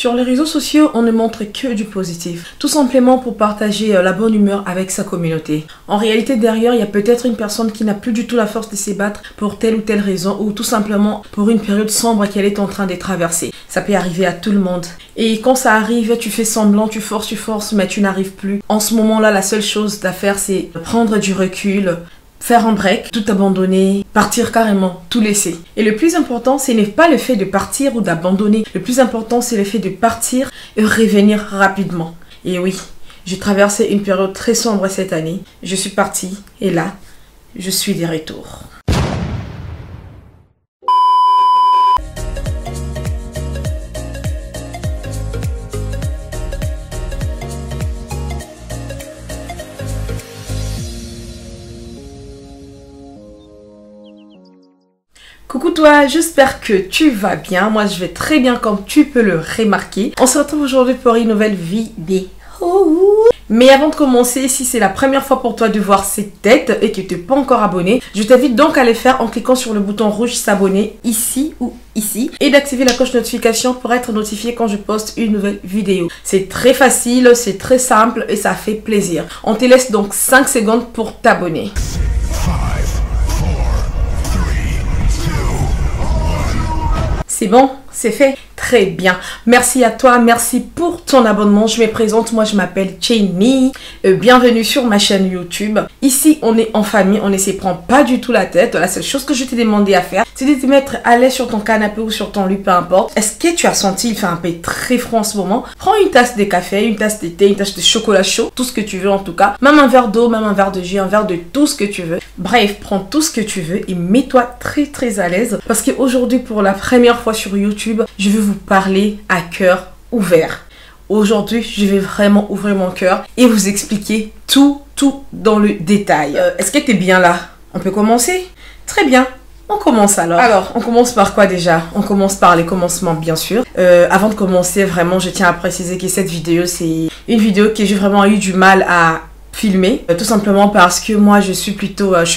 Sur les réseaux sociaux, on ne montre que du positif, tout simplement pour partager la bonne humeur avec sa communauté. En réalité, derrière, il y a peut-être une personne qui n'a plus du tout la force de se battre pour telle ou telle raison ou tout simplement pour une période sombre qu'elle est en train de traverser. Ça peut arriver à tout le monde. Et quand ça arrive, tu fais semblant, tu forces, mais tu n'arrives plus. En ce moment-là, la seule chose à faire, c'est prendre du recul, faire un break, tout abandonner, partir carrément, tout laisser. Et le plus important, ce n'est pas le fait de partir ou d'abandonner. Le plus important, c'est le fait de partir et revenir rapidement. Et oui, j'ai traversé une période très sombre cette année. Je suis partie et là, je suis de retour. Coucou toi, j'espère que tu vas bien. Moi je vais très bien comme tu peux le remarquer. On se retrouve aujourd'hui pour une nouvelle vidéo. Mais avant de commencer, si c'est la première fois pour toi de voir cette tête et que tu n'es pas encore abonné, je t'invite donc à le faire en cliquant sur le bouton rouge s'abonner ici ou ici et d'activer la cloche de notification pour être notifié quand je poste une nouvelle vidéo. C'est très facile, c'est très simple et ça fait plaisir. On te laisse donc 5 secondes pour t'abonner. C'est bon, c'est fait. Très bien. Merci à toi, merci pour ton abonnement. Je me présente, moi je m'appelle Chenny. Bienvenue sur ma chaîne YouTube. Ici, on est en famille, on ne se prend pas du tout la tête. La seule chose que je t'ai demandé à faire, c'est de te mettre à l'aise sur ton canapé ou sur ton lit, peu importe. Est-ce que tu as senti, il fait un peu très froid en ce moment? Prends une tasse de café, une tasse de thé, une tasse de chocolat chaud, tout ce que tu veux en tout cas. Même un verre d'eau, même un verre de jus, un verre de tout ce que tu veux. Bref, prends tout ce que tu veux et mets-toi très à l'aise. Parce qu'aujourd'hui, pour la première fois sur YouTube, je vais vous parler à cœur ouvert. Aujourd'hui, je vais vraiment ouvrir mon cœur et vous expliquer tout dans le détail. Est-ce que tu es bien là? On peut commencer? Très bien. On commence alors. Alors, on commence par quoi déjà? On commence par les commencements, bien sûr. Avant de commencer, vraiment, je tiens à préciser que cette vidéo, c'est une vidéo que j'ai vraiment eu du mal à filmer, tout simplement parce que moi je suis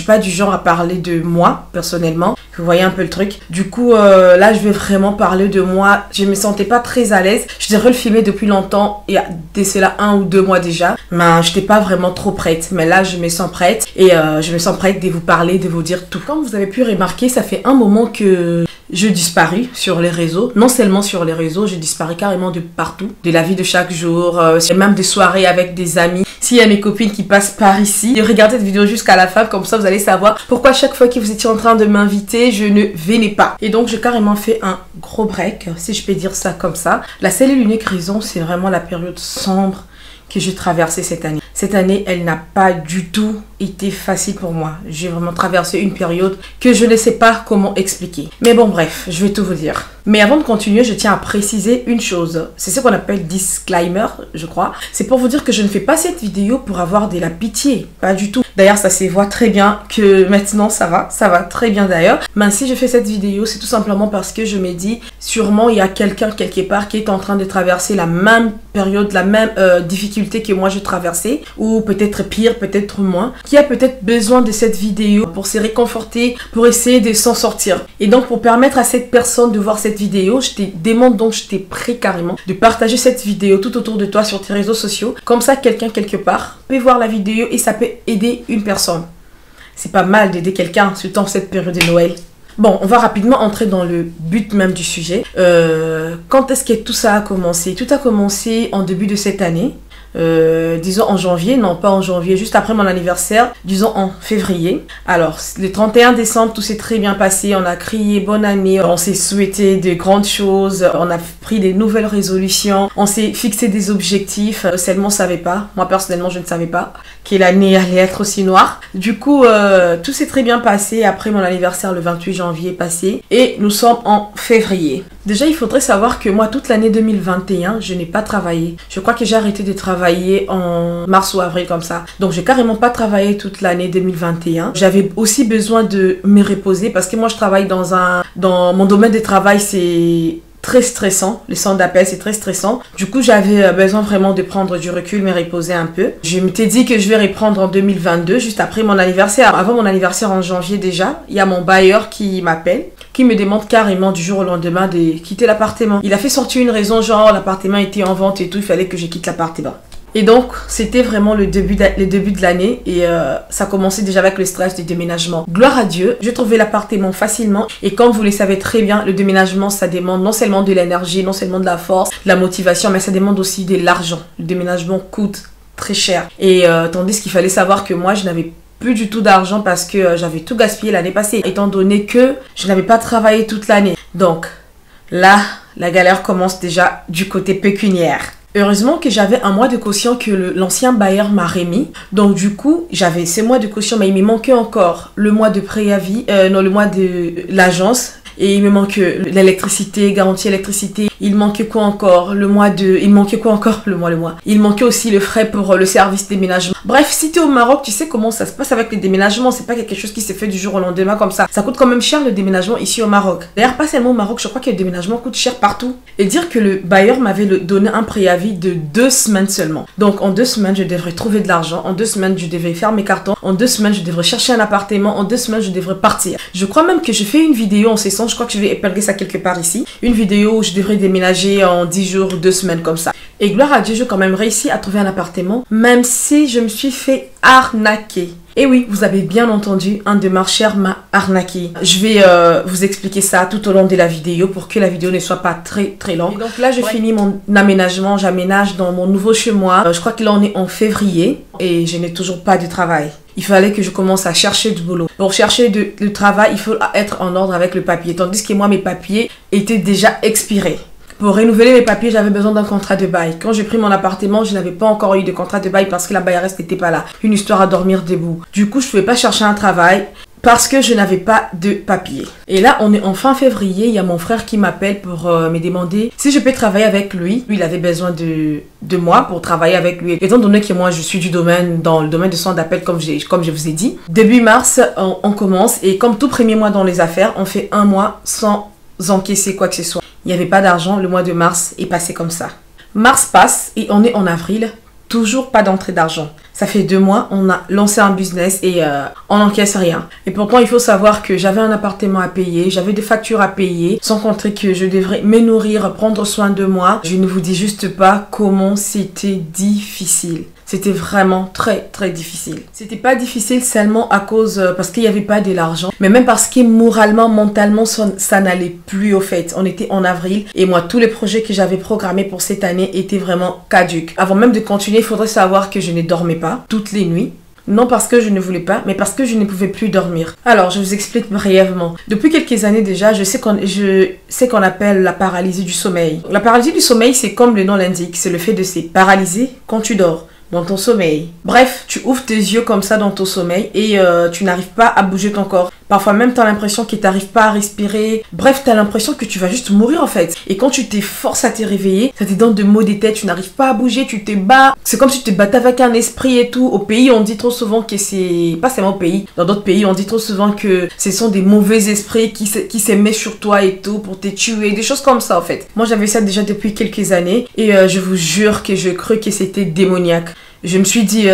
pas du genre à parler de moi personnellement, vous voyez un peu le truc. Du coup là je vais vraiment parler de moi. Je me sentais pas très à l'aise, je devrais le filmer depuis longtemps, il y a dès cela 1 ou 2 mois déjà, mais j'étais pas vraiment trop prête, mais là je me sens prête et je me sens prête de vous parler, de vous dire tout. Comme vous avez pu remarquer, ça fait un moment que je disparais sur les réseaux. Non seulement sur les réseaux, je disparais carrément de partout, de la vie de chaque jour, même des soirées avec des amis. S'il y a mes copines qui passent par ici, regardez cette vidéo jusqu'à la fin, comme ça vous allez savoir pourquoi chaque fois que vous étiez en train de m'inviter, je ne venais pas. Et donc j'ai carrément fait un gros break, si je peux dire ça comme ça. La seule et l'unique raison, c'est vraiment la période sombre que j'ai traversée cette année. Cette année, elle n'a pas du tout été facile pour moi. J'ai vraiment traversé une période que je ne sais pas comment expliquer. Mais bon, bref, je vais tout vous dire. Mais avant de continuer, je tiens à préciser une chose. C'est ce qu'on appelle disclaimer, je crois. C'est pour vous dire que je ne fais pas cette vidéo pour avoir de la pitié. Pas du tout. D'ailleurs, ça se voit très bien que maintenant, ça va très bien d'ailleurs. Mais si je fais cette vidéo, c'est tout simplement parce que je me dis, sûrement, il y a quelqu'un quelque part qui est en train de traverser la même période, la même difficulté que moi j'ai traversée, ou peut-être pire, peut-être moins, qui a peut-être besoin de cette vidéo pour se réconforter, pour essayer de s'en sortir. Et donc, pour permettre à cette personne de voir cette vidéo, je te demande donc, je t'ai pris carrément de partager cette vidéo tout autour de toi sur tes réseaux sociaux. Comme ça, quelqu'un quelque part peut voir la vidéo et ça peut aider une personne. C'est pas mal d'aider quelqu'un, surtout en cette période de Noël. Bon, on va rapidement entrer dans le but même du sujet. Quand est-ce que tout ça a commencé? Tout a commencé en début de cette année. Disons en janvier, non pas en janvier, juste après mon anniversaire, disons en février. Alors, le 31 décembre, tout s'est très bien passé, on a crié bonne année, on s'est souhaité de grandes choses, on a pris des nouvelles résolutions, on s'est fixé des objectifs, seulement on ne savait pas, moi personnellement je ne savais pas que l'année allait être aussi noire. Du coup, tout s'est très bien passé après mon anniversaire le 28 janvier passé et nous sommes en février. Déjà, il faudrait savoir que moi, toute l'année 2021, je n'ai pas travaillé. Je crois que j'ai arrêté de travailler en mars ou avril comme ça. Donc, j'ai carrément pas travaillé toute l'année 2021. J'avais aussi besoin de me reposer parce que moi, je travaille dans mon domaine de travail, c'est très stressant. Les centres d'appel, c'est très stressant. Du coup, j'avais besoin vraiment de prendre du recul, me reposer un peu. Je m'étais dit que je vais reprendre en 2022, juste après mon anniversaire. Avant mon anniversaire en janvier déjà, il y a mon bailleur qui m'appelle, qui me demande carrément du jour au lendemain de quitter l'appartement. Il a fait sortir une raison genre l'appartement était en vente et tout, il fallait que je quitte l'appartement. Et donc, c'était vraiment le début de l'année et ça commençait déjà avec le stress du déménagement. Gloire à Dieu, j'ai trouvé l'appartement facilement et comme vous le savez très bien, le déménagement, ça demande non seulement de l'énergie, non seulement de la force, de la motivation, mais ça demande aussi de l'argent. Le déménagement coûte très cher. Et tandis qu'il fallait savoir que moi, je n'avais plus du tout d'argent parce que j'avais tout gaspillé l'année passée, étant donné que je n'avais pas travaillé toute l'année. Donc, là, la galère commence déjà du côté pécuniaire. Heureusement que j'avais un mois de caution que l'ancien bailleur m'a remis. Donc du coup, j'avais ces mois de caution, mais il me manquait encore le mois de préavis, le mois de l'agence. Et il me manque l'électricité, garantie électricité. Il manquait quoi encore? Il manquait aussi le frais pour le service déménagement. Bref, si tu es au Maroc, tu sais comment ça se passe avec les déménagements. C'est pas quelque chose qui s'est fait du jour au lendemain comme ça. Ça coûte quand même cher le déménagement ici au Maroc. D'ailleurs, pas seulement au Maroc, je crois que le déménagement coûte cher partout. Et dire que le bailleur m'avait donné un préavis de 2 semaines seulement. Donc en 2 semaines, je devrais trouver de l'argent. En 2 semaines, je devrais faire mes cartons. En 2 semaines, je devrais chercher un appartement. En 2 semaines, je devrais partir. Je crois même que je fais une vidéo en ce sens. Je crois que je vais épingler ça quelque part ici. Une vidéo où je devrais déménager en 10 jours ou 2 semaines comme ça. Et gloire à Dieu, j'ai quand même réussi à trouver un appartement, même si je me suis fait arnaquer. Et oui, vous avez bien entendu, un de mes chers m'a arnaqué. Je vais vous expliquer ça tout au long de la vidéo pour que la vidéo ne soit pas très longue. Et donc là, je finis mon aménagement. J'aménage dans mon nouveau chez moi. Je crois que là, on est en février et je n'ai toujours pas de travail. Il fallait que je commence à chercher du boulot. Pour chercher du travail, il faut être en ordre avec le papier. Tandis que moi, mes papiers étaient déjà expirés. Pour renouveler mes papiers, j'avais besoin d'un contrat de bail. Quand j'ai pris mon appartement, je n'avais pas encore eu de contrat de bail parce que la bailleresse n'était pas là. Une histoire à dormir debout. Du coup, je ne pouvais pas chercher un travail parce que je n'avais pas de papiers. Et là, on est en fin février. Il y a mon frère qui m'appelle pour me demander si je peux travailler avec lui. Lui, il avait besoin de moi pour travailler avec lui. Étant donné que moi, je suis dans le domaine de centre d'appel, comme je vous ai dit. Début mars, on commence. Et comme tout premier mois dans les affaires, on fait un mois sans encaisser quoi que ce soit. Il n'y avait pas d'argent, le mois de mars est passé comme ça. Mars passe et on est en avril, toujours pas d'entrée d'argent. Ça fait 2 mois, on a lancé un business et on n'encaisse rien. Et pourtant, il faut savoir que j'avais un appartement à payer, j'avais des factures à payer, sans compter que je devrais me nourrir, prendre soin de moi. Je ne vous dis juste pas comment c'était difficile. C'était vraiment très difficile. C'était pas difficile seulement à cause parce qu'il n'y avait pas de l'argent, mais même parce que moralement, mentalement, ça n'allait plus au fait. On était en avril et moi, tous les projets que j'avais programmés pour cette année étaient vraiment caducs. Avant même de continuer, il faudrait savoir que je ne dormais pas toutes les nuits. Non parce que je ne voulais pas, mais parce que je ne pouvais plus dormir. Alors, je vous explique brièvement. Depuis quelques années déjà, je sais qu'on appelle la paralysie du sommeil. La paralysie du sommeil, c'est comme le nom l'indique, c'est le fait de se paralyser quand tu dors. Dans ton sommeil. Bref, tu ouvres tes yeux comme ça dans ton sommeil et tu n'arrives pas à bouger ton corps. Parfois même, tu as l'impression que tu n'arrives pas à respirer. Bref, tu as l'impression que tu vas juste mourir en fait. Et quand tu t'efforces à te réveiller, ça te donne de maux de tête, tu n'arrives pas à bouger, tu te bats. C'est comme si tu te battais avec un esprit et tout. Au pays, on dit trop souvent que c'est... Pas seulement au pays. Dans d'autres pays, on dit trop souvent que ce sont des mauvais esprits qui se mettent sur toi et tout pour te tuer. Des choses comme ça en fait. Moi, j'avais ça déjà depuis quelques années et je vous jure que je crus que c'était démoniaque. Je me suis dit,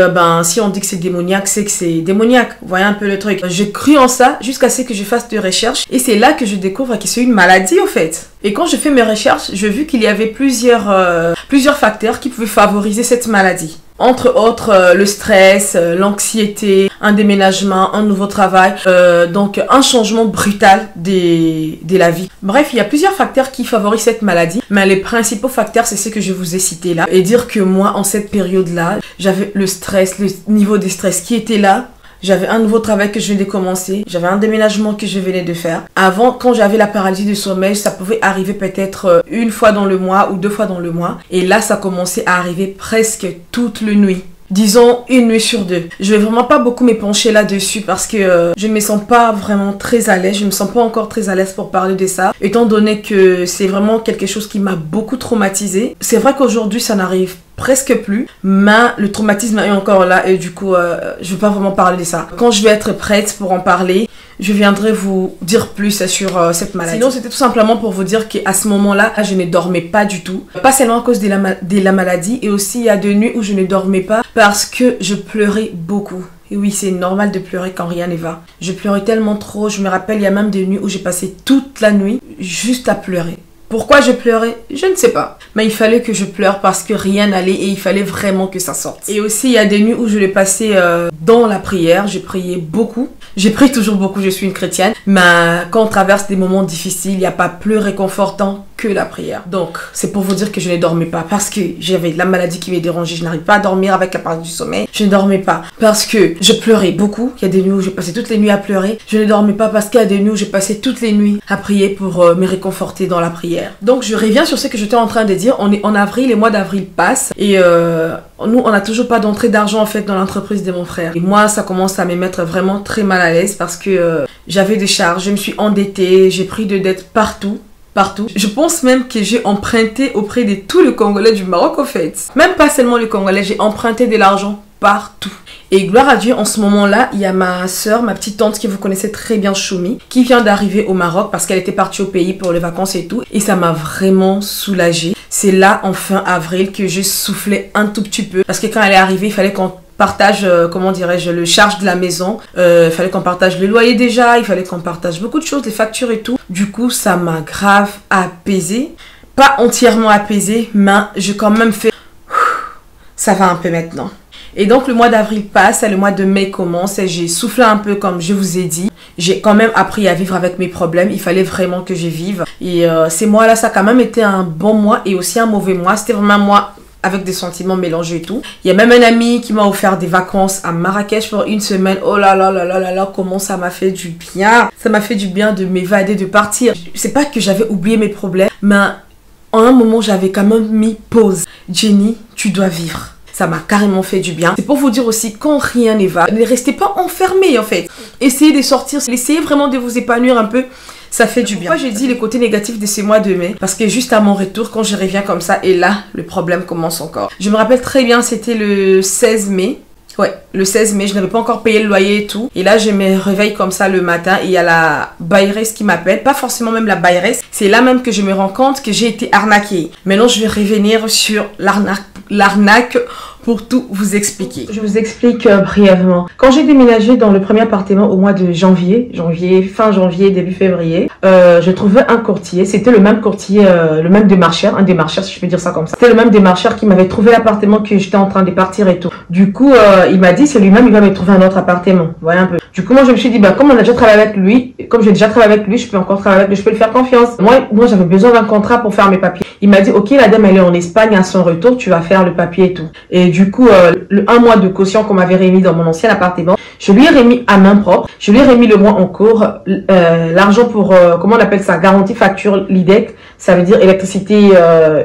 si on dit que c'est démoniaque, c'est que c'est démoniaque. Vous voyez un peu le truc. J'ai cru en ça jusqu'à ce que je fasse des recherches. Et c'est là que je découvre que c'est une maladie, au fait. Et quand je fais mes recherches, j'ai vu qu'il y avait plusieurs facteurs qui pouvaient favoriser cette maladie. Entre autres, le stress, l'anxiété, un déménagement, un nouveau travail, donc un changement brutal de la vie. Bref, il y a plusieurs facteurs qui favorisent cette maladie, mais les principaux facteurs, c'est ce que je vous ai cité là. Et dire que moi, en cette période-là, j'avais le stress, le niveau de stress qui était là. J'avais un nouveau travail que je venais de commencer. J'avais un déménagement que je venais de faire. Avant, quand j'avais la paralysie du sommeil, ça pouvait arriver peut-être 1 fois dans le mois ou 2 fois dans le mois. Et là, ça commençait à arriver presque toute la nuit. Disons 1 nuit sur 2. Je vais vraiment pas beaucoup m'épancher là-dessus parce que je ne me sens pas vraiment très à l'aise. Je me sens pas encore très à l'aise pour parler de ça. Étant donné que c'est vraiment quelque chose qui m'a beaucoup traumatisée. C'est vrai qu'aujourd'hui, ça n'arrive presque plus, mais le traumatisme est encore là et du coup je vais pas vraiment parler de ça. Quand je vais être prête pour en parler, je viendrai vous dire plus sur cette maladie. Sinon c'était tout simplement pour vous dire qu'à ce moment-là, je ne dormais pas du tout. Pas seulement à cause de la maladie, et aussi il y a des nuits où je ne dormais pas parce que je pleurais beaucoup. Et oui, c'est normal de pleurer quand rien ne va. Je pleurais tellement trop, je me rappelle il y a même des nuits où j'ai passé toute la nuit juste à pleurer. Pourquoi je pleurais? Je ne sais pas. Mais il fallait que je pleure parce que rien n'allait et il fallait vraiment que ça sorte. Et aussi, il y a des nuits où je l'ai passé dans la prière. J'ai prié beaucoup. J'ai prié toujours beaucoup, je suis une chrétienne. Mais quand on traverse des moments difficiles, il n'y a pas plus réconfortant que la prière. Donc, c'est pour vous dire que je ne dormais pas parce que j'avais la maladie qui m'est dérangée. Je n'arrive pas à dormir avec la paralysie du sommeil. Je ne dormais pas parce que je pleurais beaucoup. Il y a des nuits où j'ai passé toutes les nuits à pleurer. Je ne dormais pas parce qu'il y a des nuits où j'ai passé toutes les nuits à prier pour me réconforter dans la prière. Donc je reviens sur ce que j'étais en train de dire. On est en avril, les mois d'avril passent et nous on n'a toujours pas d'entrée d'argent en fait dans l'entreprise de mon frère. Et moi ça commence à me mettre vraiment très mal à l'aise parce que j'avais des charges, je me suis endettée, j'ai pris de dettes partout. Je pense même que j'ai emprunté auprès de tous les Congolais du Maroc en fait. Même pas seulement les Congolais, j'ai emprunté de l'argent partout. Et gloire à Dieu, en ce moment-là, il y a ma soeur, ma petite tante que vous connaissez très bien, Choumi, qui vient d'arriver au Maroc parce qu'elle était partie au pays pour les vacances et tout. Et ça m'a vraiment soulagée. C'est là, en fin avril, que j'ai soufflé un tout petit peu. Parce que quand elle est arrivée, il fallait qu'on partage, comment dirais-je, le charge de la maison. Il fallait qu'on partage le loyer déjà. Il fallait qu'on partage beaucoup de choses, les factures et tout. Du coup, ça m'a grave apaisée. Pas entièrement apaisée, mais j'ai quand même fait... Ça va un peu maintenant. Et donc le mois d'avril passe, le mois de mai commence et j'ai soufflé un peu comme je vous ai dit. J'ai quand même appris à vivre avec mes problèmes, il fallait vraiment que je vive. Et ces mois-là, ça a quand même été un bon mois et aussi un mauvais mois. C'était vraiment un mois avec des sentiments mélangés et tout. Il y a même un ami qui m'a offert des vacances à Marrakech pour une semaine. Oh là là là là là là, comment ça m'a fait du bien. Ça m'a fait du bien de m'évader, de partir. C'est pas que j'avais oublié mes problèmes, mais en un moment, j'avais quand même mis pause. Jenny, tu dois vivre. Ça m'a carrément fait du bien. C'est pour vous dire aussi, quand rien ne va, ne restez pas enfermés en fait. Essayez de sortir, essayez vraiment de vous épanouir un peu. Ça fait du bien. Pourquoi j'ai dit les côtés négatifs de ces mois de mai? Parce que juste à mon retour, quand je reviens comme ça, et là, le problème commence encore. Je me rappelle très bien, c'était le 16 mai. Ouais, le 16 mai, je n'avais pas encore payé le loyer et tout. Et là, je me réveille comme ça le matin et il y a la bailleresse qui m'appelle. Pas forcément même la bailleresse. C'est là même que je me rends compte que j'ai été arnaquée. Maintenant, je vais revenir sur l'arnaque pour tout vous expliquer. Je vous explique brièvement. Quand j'ai déménagé dans le premier appartement au mois de fin janvier, début février, je trouvais un courtier. C'était le même courtier, le même démarcheur, un démarcheur si je peux dire ça comme ça. C'était le même démarcheur qui m'avait trouvé l'appartement que j'étais en train de partir et tout. Du coup, il m'a dit, c'est lui-même, il va me trouver un autre appartement. Vous voyez un peu. Du coup, moi, je me suis dit, bah, comme on a déjà travaillé avec lui, comme j'ai déjà travaillé avec lui, je peux encore travailler avec lui, je peux lui faire confiance. Moi, j'avais besoin d'un contrat pour faire mes papiers. Il m'a dit, ok, la dame, elle est en Espagne, à son retour, tu vas faire le papier et tout. Et du coup, un mois de caution qu'on m'avait remis dans mon ancien appartement, je lui ai remis à main propre. Je lui ai remis le mois en cours, l'argent pour, comment on appelle ça, garantie facture l'IDEC, ça veut dire électricité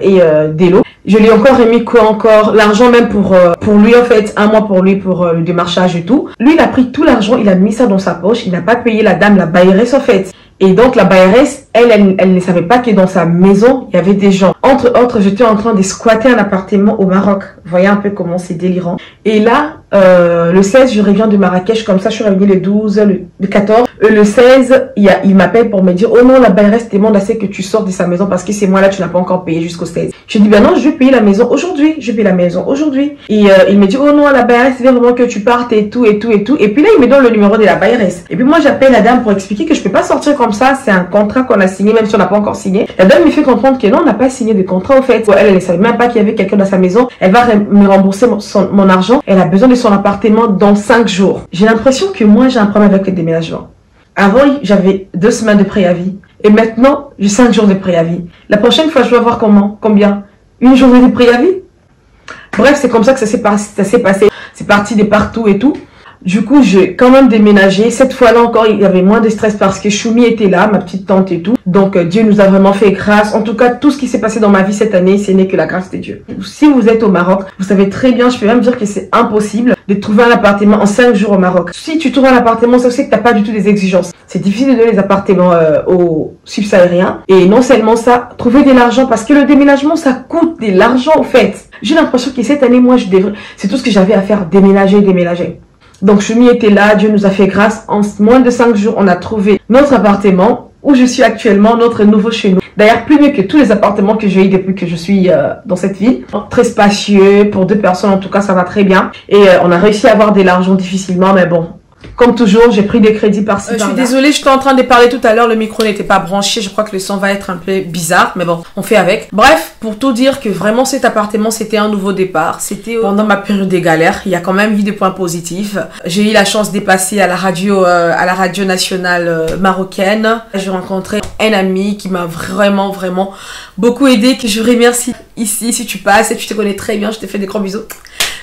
et de l'eau. Je lui ai encore remis quoi encore, l'argent même pour lui en fait, un mois pour lui pour le démarchage et tout. Lui, il a pris tout l'argent, il a mis ça dans sa poche, il n'a pas payé la dame, la bailleresse en fait. Et donc la bailleresse, elle ne savait pas que dans sa maison, il y avait des gens. Entre autres, j'étais en train de squatter un appartement au Maroc. Vous voyez un peu comment c'est délirant. Et là, le 16, je reviens de Marrakech, comme ça je suis revenue le 12, le 14. Le 16, il m'appelle pour me dire, oh non, la bailleresse demande assez que tu sortes de sa maison parce que ces mois-là, tu n'as pas encore payé jusqu'au 16. Je dis, ben non, je vais payer la maison aujourd'hui. Je vais payer la maison aujourd'hui. Et il me dit, oh non, la bailleresse veut vraiment que tu partes et tout, et tout, et tout. Et puis là, il me donne le numéro de la bailleresse. Et puis moi, j'appelle la dame pour expliquer que je peux pas sortir comme ça. C'est un contrat qu'on a signé, même si on n'a pas encore signé. La dame me fait comprendre que non, on n'a pas signé de contrat, au fait. Elle ne savait même pas qu'il y avait quelqu'un dans sa maison. Elle va me rembourser mon argent. Elle a besoin de son appartement dans 5 jours. J'ai l'impression que moi, j'ai un problème avec le déménagement. Avant, j'avais 2 semaines de préavis. Et maintenant, j'ai 5 jours de préavis. La prochaine fois, je dois voir combien? Une journée de préavis? Bref, c'est comme ça que ça s'est passé. C'est parti de partout et tout. Du coup, j'ai quand même déménagé. Cette fois-là encore, il y avait moins de stress parce que Choumi était là, ma petite tante et tout. Donc, Dieu nous a vraiment fait grâce. En tout cas, tout ce qui s'est passé dans ma vie cette année, ce n'est que la grâce de Dieu. Si vous êtes au Maroc, vous savez très bien, je peux même dire que c'est impossible de trouver un appartement en 5 jours au Maroc. Si tu trouves un appartement, ça aussi que tu n'as pas du tout des exigences. C'est difficile de donner les appartements aux subsahariens. Et non seulement ça, trouver de l'argent parce que le déménagement, ça coûte de l'argent au fait. J'ai l'impression que cette année, moi, c'est tout ce que j'avais à faire, déménager. Donc, je m'y étais là, Dieu nous a fait grâce. En moins de 5 jours, on a trouvé notre appartement où je suis actuellement, notre nouveau chez nous. D'ailleurs, plus mieux que tous les appartements que j'ai eu depuis que je suis dans cette ville. Très spacieux, pour 2 personnes en tout cas, ça va très bien. Et on a réussi à avoir de l'argent difficilement, mais bon. Comme toujours, j'ai pris des crédits par-ci, par-là. Je suis désolée, j'étais en train de parler tout à l'heure, le micro n'était pas branché. Je crois que le son va être un peu bizarre, mais bon, on fait avec. Bref, pour tout dire que vraiment cet appartement, c'était un nouveau départ. C'était pendant ma période des galères. Il y a quand même eu des points positifs. J'ai eu la chance de passer à la radio nationale marocaine. J'ai rencontré un ami qui m'a vraiment beaucoup aidé, que je remercie ici. Si tu passes et tu te connais très bien, je te fais des gros bisous.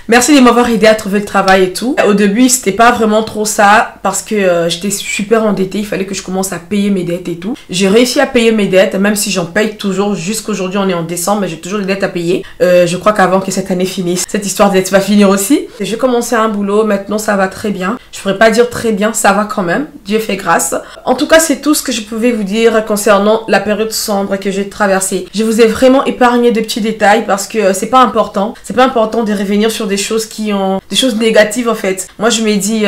Merci de m'avoir aidé à trouver le travail et tout. Au début, c'était pas vraiment trop ça parce que j'étais super endettée. Il fallait que je commence à payer mes dettes et tout. J'ai réussi à payer mes dettes, même si j'en paye toujours. Jusqu'aujourd'hui, on est en décembre, mais j'ai toujours des dettes à payer. Je crois qu'avant que cette année finisse, cette histoire de dettes va finir aussi. J'ai commencé un boulot, maintenant ça va très bien. Je pourrais pas dire très bien, ça va quand même. Dieu fait grâce. En tout cas, c'est tout ce que je pouvais vous dire concernant la période sombre que j'ai traversée. Je vous ai vraiment épargné de petits détails parce que c'est pas important. C'est pas important de revenir sur des choses des choses négatives en fait. Moi je me dis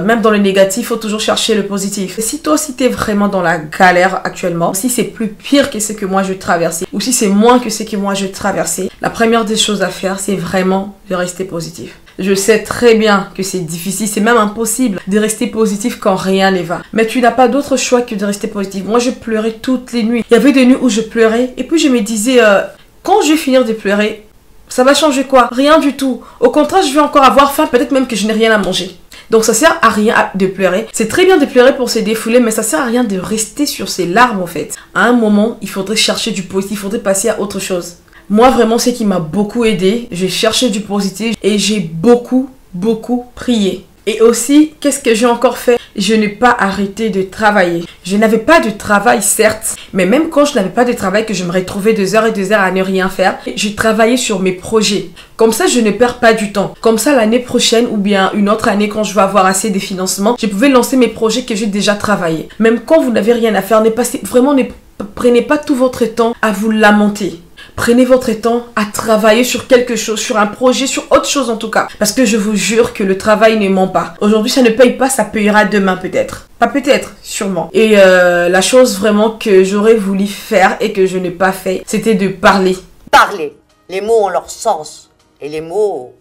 même dans le négatif, il faut toujours chercher le positif. Et si toi aussi t'es vraiment dans la galère actuellement, si c'est plus pire que ce que moi je traversais, ou si c'est moins que ce que moi je traversais, la première des choses à faire, c'est vraiment de rester positif. Je sais très bien que c'est difficile, c'est même impossible de rester positif quand rien ne va. Mais tu n'as pas d'autre choix que de rester positif. Moi je pleurais toutes les nuits. Il y avait des nuits où je pleurais et puis je me disais quand je vais finir de pleurer, ça va changer quoi? Rien du tout. Au contraire, je vais encore avoir faim, peut-être même que je n'ai rien à manger. Donc ça sert à rien de pleurer. C'est très bien de pleurer pour se défouler, mais ça sert à rien de rester sur ses larmes en fait. À un moment, il faudrait chercher du positif, il faudrait passer à autre chose. Moi vraiment, c'est qui m'a beaucoup aidé. J'ai cherché du positif et j'ai beaucoup prié. Et aussi, qu'est-ce que j'ai encore fait? Je n'ai pas arrêté de travailler. Je n'avais pas de travail, certes, mais même quand je n'avais pas de travail, que je me retrouvais 2 heures et 2 heures à ne rien faire, je travaillais sur mes projets. Comme ça, je ne perds pas du temps. Comme ça, l'année prochaine ou bien une autre année, quand je vais avoir assez de financement, je pouvais lancer mes projets que j'ai déjà travaillé. Même quand vous n'avez rien à faire, ne prenez pas tout votre temps à vous lamenter. Prenez votre temps à travailler sur quelque chose, sur un projet, sur autre chose en tout cas. Parce que je vous jure que le travail ne ment pas. Aujourd'hui, ça ne paye pas, ça payera demain peut-être. Pas peut-être, sûrement. Et la chose vraiment que j'aurais voulu faire et que je n'ai pas fait, c'était de parler. Parler. Les mots ont leur sens. Et les mots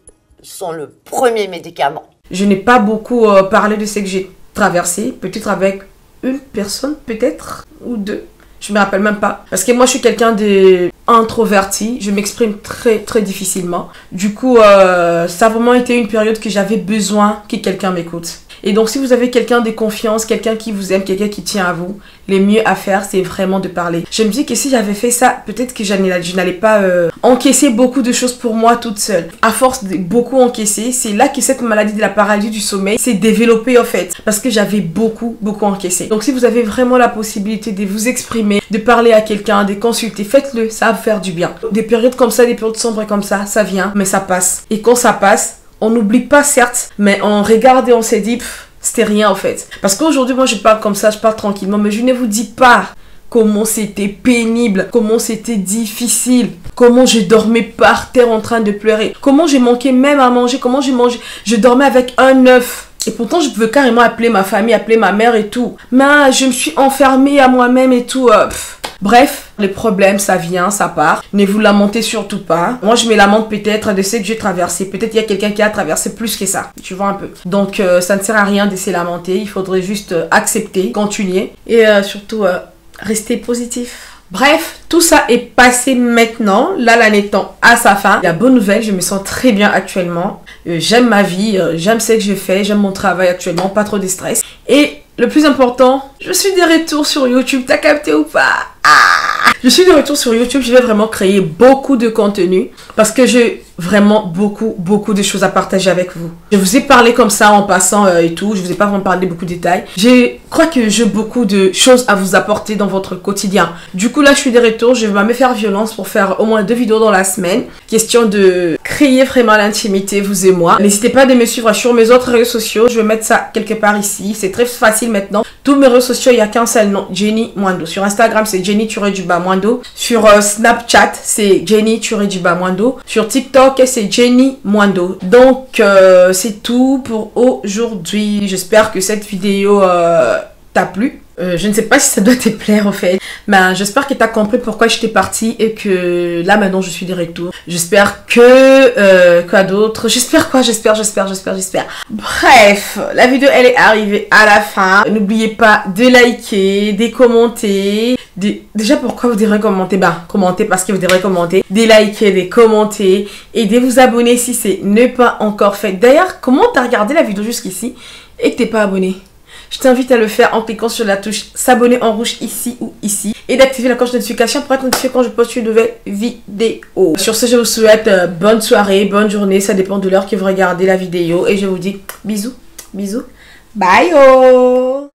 sont le premier médicament. Je n'ai pas beaucoup parlé de ce que j'ai traversé. Peut-être avec une personne, peut-être, ou 2. Je me rappelle même pas. Parce que moi, je suis quelqu'un d'introverti. Je m'exprime très difficilement. Du coup, ça a vraiment été une période que j'avais besoin que quelqu'un m'écoute. Et donc, si vous avez quelqu'un de confiance, quelqu'un qui vous aime, quelqu'un qui tient à vous, le mieux à faire, c'est vraiment de parler. Je me dis que si j'avais fait ça, peut-être que je n'allais pas encaisser beaucoup de choses pour moi toute seule. À force de beaucoup encaisser, c'est là que cette maladie de la paralysie du sommeil s'est développée en fait. Parce que j'avais beaucoup encaissé. Donc, si vous avez vraiment la possibilité de vous exprimer, de parler à quelqu'un, de consulter, faites-le, ça va faire du bien. Des périodes comme ça, des périodes sombres comme ça vient, mais ça passe. Et quand ça passe, on n'oublie pas certes, mais on regarde et on s'est dit, c'était rien en fait. Parce qu'aujourd'hui, moi je parle comme ça, je parle tranquillement, mais je ne vous dis pas comment c'était pénible, comment c'était difficile, comment je dormais par terre en train de pleurer, comment j'ai manqué même à manger, comment j'ai mangé, je dormais avec un œuf. Et pourtant, je pouvais carrément appeler ma famille, appeler ma mère et tout. Mais je me suis enfermée à moi-même et tout. Bref, les problèmes, ça vient, ça part. Ne vous lamentez surtout pas. Moi, je me lamente peut-être de ce que j'ai traversé. Peut-être il y a quelqu'un qui a traversé plus que ça. Tu vois un peu. Donc, ça ne sert à rien de se lamenter. Il faudrait juste accepter, continuer. Et surtout, rester positif. Bref, tout ça est passé maintenant. Là, l'année étant à sa fin. La bonne nouvelle, je me sens très bien actuellement. J'aime ma vie, j'aime ce que je fais, j'aime mon travail actuellement, pas trop de stress. Et le plus important, je suis de retour sur YouTube. T'as capté ou pas? Je suis de retour sur YouTube. Je vais vraiment créer beaucoup de contenu parce que j'ai vraiment beaucoup de choses à partager avec vous. Je vous ai parlé comme ça en passant et tout. Je vous ai pas vraiment parlé beaucoup de détails. Je crois que j'ai beaucoup de choses à vous apporter dans votre quotidien. Du coup, là, je suis de retour. Je vais me faire violence pour faire au moins 2 vidéos dans la semaine. Question de créer vraiment l'intimité, vous et moi. N'hésitez pas à me suivre sur mes autres réseaux sociaux. Je vais mettre ça quelque part ici. C'est très facile maintenant. Tous mes réseaux sociaux, il n'y a qu'un seul nom. Jenny Mwando. Sur Instagram, c'est Jenny Jenny-Mwando. Sur Snapchat, c'est Jenny-Mwando. Sur TikTok, c'est Jenny Mwando. Donc, c'est tout pour aujourd'hui. J'espère que cette vidéo t'a plu. Je ne sais pas si ça doit te plaire au fait. Mais j'espère que tu as compris pourquoi j'étais partie et que là maintenant je suis de retour. J'espère que... quoi d'autre? J'espère. Bref, la vidéo elle est arrivée à la fin. N'oubliez pas de liker, de commenter. Déjà pourquoi vous devrez commenter? Bah commentez parce que vous devrez commenter. De liker, de commenter et de vous abonner si ce n'est pas encore fait. D'ailleurs, comment tu as regardé la vidéo jusqu'ici et que tu n'es pas abonné? Je t'invite à le faire en cliquant sur la touche s'abonner en rouge ici ou ici et d'activer la cloche de notification pour être notifié quand je poste une nouvelle vidéo. Sur ce, je vous souhaite bonne soirée, bonne journée, ça dépend de l'heure que vous regardez la vidéo et je vous dis bisous, bye oh.